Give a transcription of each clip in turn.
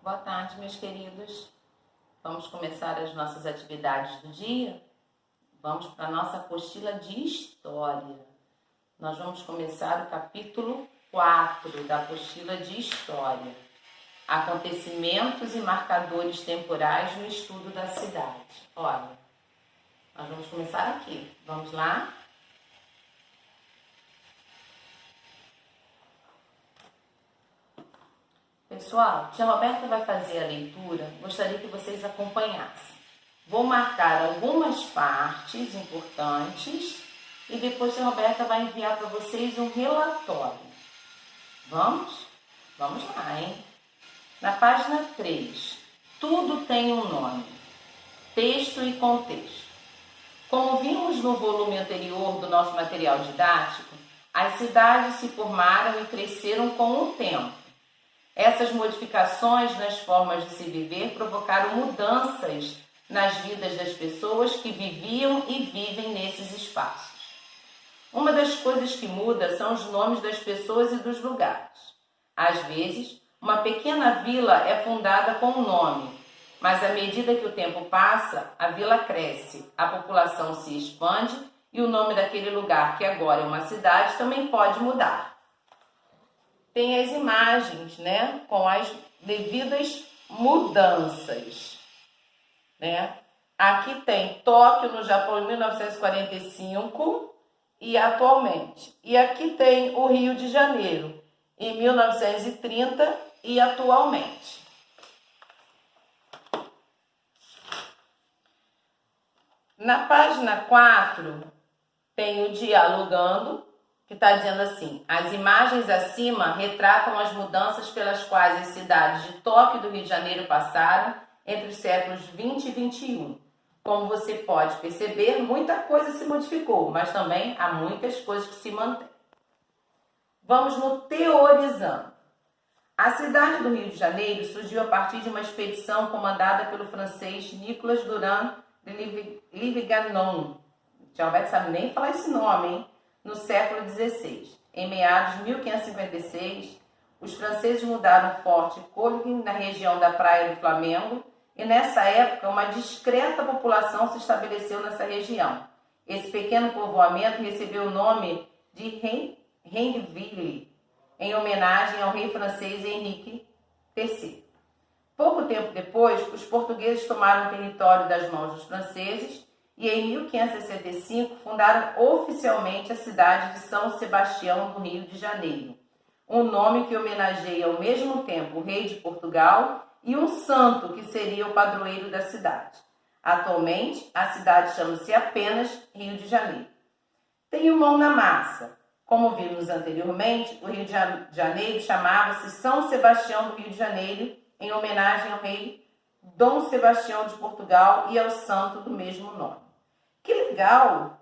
Boa tarde, meus queridos. Vamos começar as nossas atividades do dia? Vamos para a nossa apostila de História. Nós vamos começar o capítulo 4 da apostila de História. Acontecimentos e marcadores temporais no estudo da cidade. Olha, nós vamos começar aqui. Vamos lá? Pessoal, tia Roberta vai fazer a leitura, gostaria que vocês acompanhassem. Vou marcar algumas partes importantes e depois a tia Roberta vai enviar para vocês um relatório. Vamos? Vamos lá, hein? Na página 3, tudo tem um nome, texto e contexto. Como vimos no volume anterior do nosso material didático, as cidades se formaram e cresceram com o tempo. Essas modificações nas formas de se viver provocaram mudanças nas vidas das pessoas que viviam e vivem nesses espaços. Uma das coisas que muda são os nomes das pessoas e dos lugares. Às vezes, uma pequena vila é fundada com um nome, mas à medida que o tempo passa, a vila cresce, a população se expande e o nome daquele lugar, que agora é uma cidade, também pode mudar. Tem as imagens, né, com as devidas mudanças, né? Aqui tem Tóquio, no Japão, em 1945 e atualmente. E aqui tem o Rio de Janeiro, em 1930 e atualmente. Na página 4, tem o Dialogando, que está dizendo assim: as imagens acima retratam as mudanças pelas quais as cidades de Tóquio e do Rio de Janeiro passaram entre os séculos 20 e 21. Como você pode perceber, muita coisa se modificou, mas também há muitas coisas que se mantêm. Vamos no teorizando. A cidade do Rio de Janeiro surgiu a partir de uma expedição comandada pelo francês Nicolas Durand de Livignon. Tia Alberto sabe nem falar esse nome, hein? No século XVI. Em meados de 1556, os franceses mudaram o Forte Coligny na região da Praia do Flamengo e nessa época uma discreta população se estabeleceu nessa região. Esse pequeno povoamento recebeu o nome de Renville, em homenagem ao rei francês Henrique III. Pouco tempo depois, os portugueses tomaram o território das mãos dos franceses e em 1565 fundaram oficialmente a cidade de São Sebastião do Rio de Janeiro, um nome que homenageia ao mesmo tempo o rei de Portugal e um santo que seria o padroeiro da cidade. Atualmente, a cidade chama-se apenas Rio de Janeiro. Tem mão na massa. Como vimos anteriormente, o Rio de Janeiro chamava-se São Sebastião do Rio de Janeiro, em homenagem ao rei Dom Sebastião de Portugal e ao santo do mesmo nome. Que legal!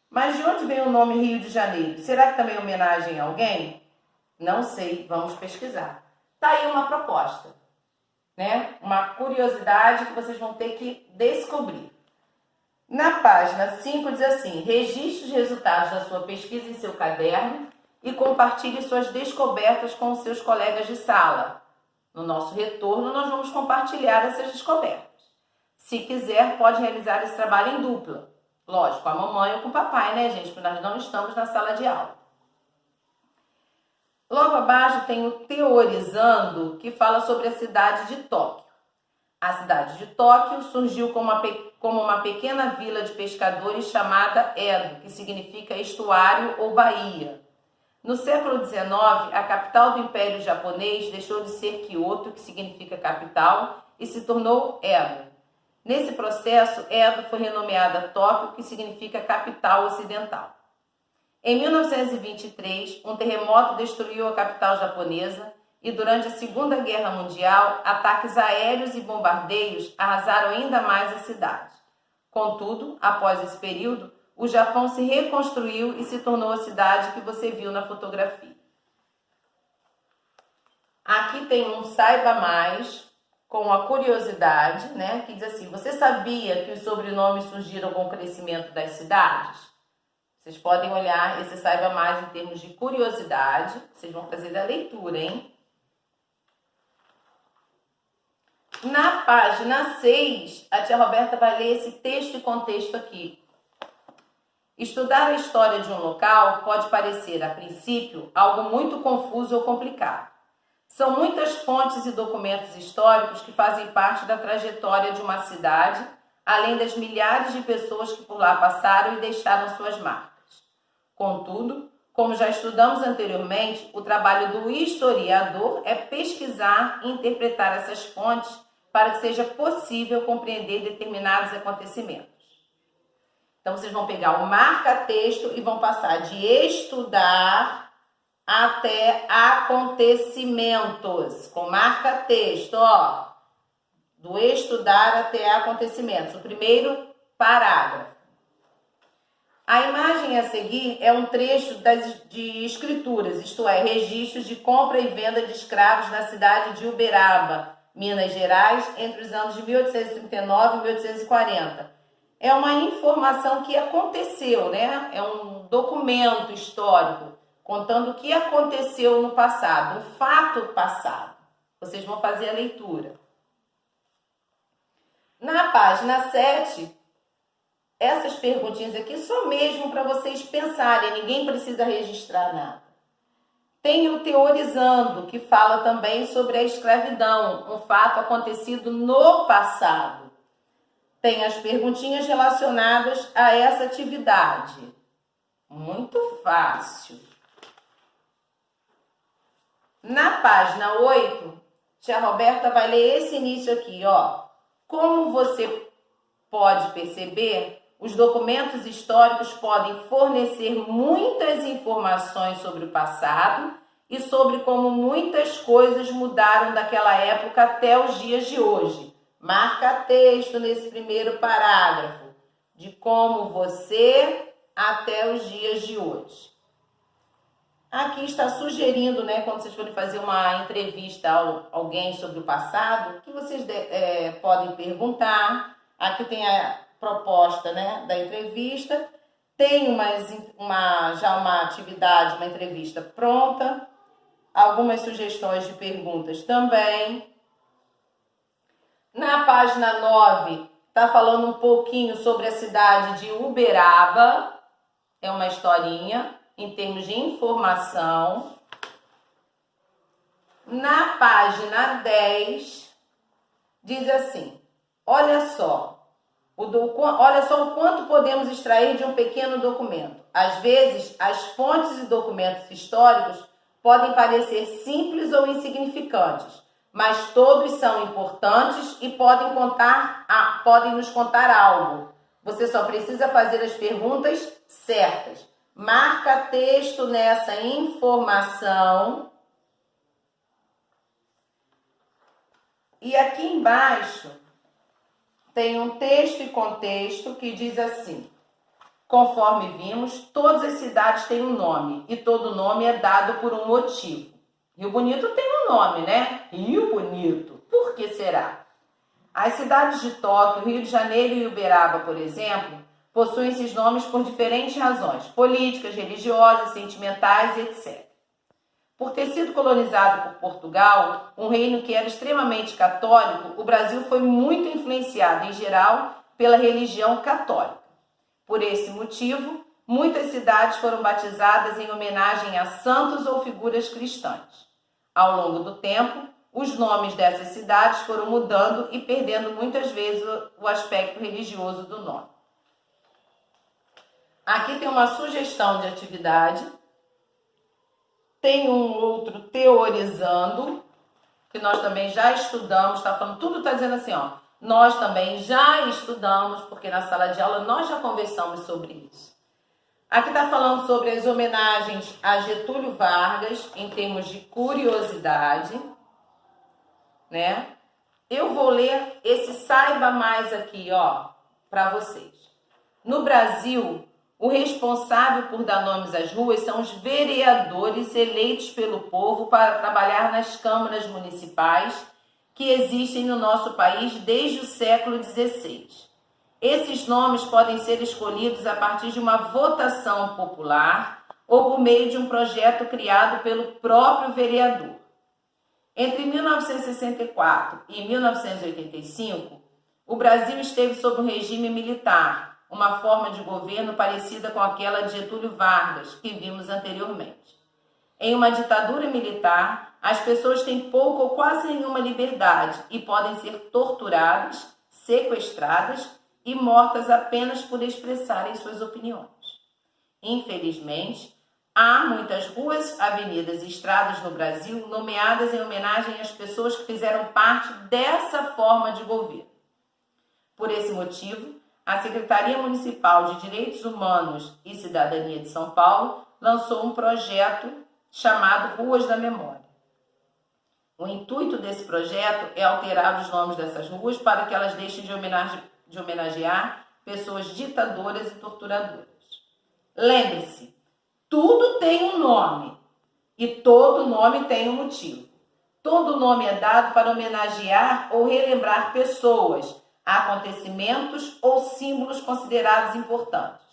Mas de onde vem o nome Rio de Janeiro? Será que também é homenagem a alguém? Não sei, vamos pesquisar. Tá aí uma proposta, né? Uma curiosidade que vocês vão ter que descobrir. Na página 5 diz assim: registre os resultados da sua pesquisa em seu caderno e compartilhe suas descobertas com os seus colegas de sala. No nosso retorno, nós vamos compartilhar essas descobertas. Se quiser, pode realizar esse trabalho em dupla. Lógico, com a mamãe ou com o papai, né, gente? Porque nós não estamos na sala de aula. Logo abaixo tem o Teorizando, que fala sobre a cidade de Tóquio. A cidade de Tóquio surgiu como uma pequena vila de pescadores chamada Edo, que significa estuário ou baía. No século XIX, a capital do Império Japonês deixou de ser Kyoto, que significa capital, e se tornou Edo. Nesse processo, Edo foi renomeada Tóquio, que significa capital ocidental. Em 1923, um terremoto destruiu a capital japonesa e durante a Segunda Guerra Mundial, ataques aéreos e bombardeios arrasaram ainda mais a cidade. Contudo, após esse período, o Japão se reconstruiu e se tornou a cidade que você viu na fotografia. Aqui tem um Saiba Mais, com a curiosidade, né, que diz assim: você sabia que os sobrenomes surgiram com o crescimento das cidades? Vocês podem olhar esse Saiba Mais em termos de curiosidade. Vocês vão fazer a leitura, hein? Na página 6, a tia Roberta vai ler esse texto e contexto aqui. Estudar a história de um local pode parecer, a princípio, algo muito confuso ou complicado. São muitas fontes e documentos históricos que fazem parte da trajetória de uma cidade, além das milhares de pessoas que por lá passaram e deixaram suas marcas. Contudo, como já estudamos anteriormente, o trabalho do historiador é pesquisar e interpretar essas fontes para que seja possível compreender determinados acontecimentos. Então, vocês vão pegar o marca-texto e vão passar de estudar até acontecimentos. Com marca-texto, ó. Do estudar até acontecimentos. O primeiro parágrafo. A imagem a seguir é um trecho de escrituras, isto é, registros de compra e venda de escravos na cidade de Uberaba, Minas Gerais, entre os anos de 1839 e 1840. É uma informação que aconteceu, né? É um documento histórico contando o que aconteceu no passado, um fato passado. Vocês vão fazer a leitura. Na página 7, essas perguntinhas aqui só mesmo para vocês pensarem, ninguém precisa registrar nada. Tem o teorizando, que fala também sobre a escravidão, um fato acontecido no passado. Tem as perguntinhas relacionadas a essa atividade. Muito fácil. Na página 8, tia Roberta vai ler esse início aqui, ó. Como você pode perceber, os documentos históricos podem fornecer muitas informações sobre o passado e sobre como muitas coisas mudaram daquela época até os dias de hoje. Marca texto nesse primeiro parágrafo, de como você até os dias de hoje. Aqui está sugerindo, né, quando vocês forem fazer uma entrevista a alguém sobre o passado, que vocês podem perguntar. Aqui tem a proposta, né, da entrevista. Tem já uma atividade, uma entrevista pronta. Algumas sugestões de perguntas também. Na página 9, está falando um pouquinho sobre a cidade de Uberaba. É uma historinha em termos de informação. Na página 10, diz assim: olha só o quanto podemos extrair de um pequeno documento. Às vezes, as fontes e documentos históricos podem parecer simples ou insignificantes, mas todos são importantes e podem nos contar algo. Você só precisa fazer as perguntas certas. Marca texto nessa informação. E aqui embaixo tem um texto e contexto que diz assim: conforme vimos, todas as cidades têm um nome e todo nome é dado por um motivo. Rio Bonito tem um nome, né? Rio Bonito. Por que será? As cidades de Tóquio, Rio de Janeiro e Uberaba, por exemplo, possuem esses nomes por diferentes razões: políticas, religiosas, sentimentais, etc. Por ter sido colonizado por Portugal, um reino que era extremamente católico, o Brasil foi muito influenciado, em geral, pela religião católica. Por esse motivo, muitas cidades foram batizadas em homenagem a santos ou figuras cristãs. Ao longo do tempo, os nomes dessas cidades foram mudando e perdendo muitas vezes o aspecto religioso do nome. Aqui tem uma sugestão de atividade. Tem um outro teorizando, que nós também já estudamos, tá falando, tudo está dizendo assim, ó. Nós também já estudamos, porque na sala de aula nós já conversamos sobre isso. Aqui está falando sobre as homenagens a Getúlio Vargas, em termos de curiosidade, né? Eu vou ler esse saiba mais aqui, ó, para vocês. No Brasil, o responsável por dar nomes às ruas são os vereadores eleitos pelo povo para trabalhar nas câmaras municipais que existem no nosso país desde o século XVI. Esses nomes podem ser escolhidos a partir de uma votação popular ou por meio de um projeto criado pelo próprio vereador. Entre 1964 e 1985, o Brasil esteve sob um regime militar, uma forma de governo parecida com aquela de Getúlio Vargas, que vimos anteriormente. Em uma ditadura militar, as pessoas têm pouca ou quase nenhuma liberdade e podem ser torturadas, sequestradas e mortas apenas por expressarem suas opiniões. Infelizmente, há muitas ruas, avenidas e estradas no Brasil nomeadas em homenagem às pessoas que fizeram parte dessa forma de governo. Por esse motivo, a Secretaria Municipal de Direitos Humanos e Cidadania de São Paulo lançou um projeto chamado Ruas da Memória. O intuito desse projeto é alterar os nomes dessas ruas para que elas deixem de homenagear pessoas ditadoras e torturadoras. Lembre-se, tudo tem um nome e todo nome tem um motivo. Todo nome é dado para homenagear ou relembrar pessoas, acontecimentos ou símbolos considerados importantes.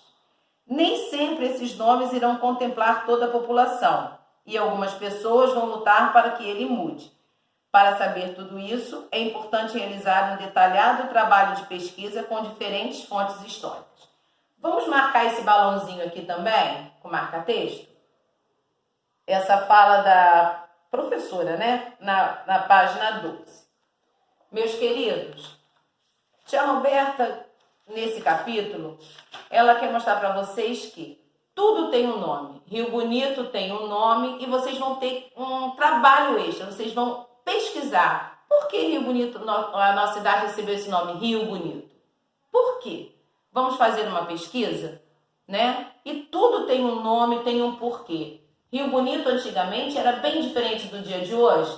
Nem sempre esses nomes irão contemplar toda a população e algumas pessoas vão lutar para que ele mude. Para saber tudo isso, é importante realizar um detalhado trabalho de pesquisa com diferentes fontes históricas. Vamos marcar esse balãozinho aqui também, com marca-texto? Essa fala da professora, né? Na página 12. Meus queridos, tia Roberta, nesse capítulo, ela quer mostrar para vocês que tudo tem um nome. Rio Bonito tem um nome e vocês vão ter um trabalho extra. Vocês vão pesquisar. Por que Rio Bonito, a nossa cidade recebeu esse nome, Rio Bonito? Por quê? Vamos fazer uma pesquisa, né? E tudo tem um nome, tem um porquê. Rio Bonito antigamente era bem diferente do dia de hoje.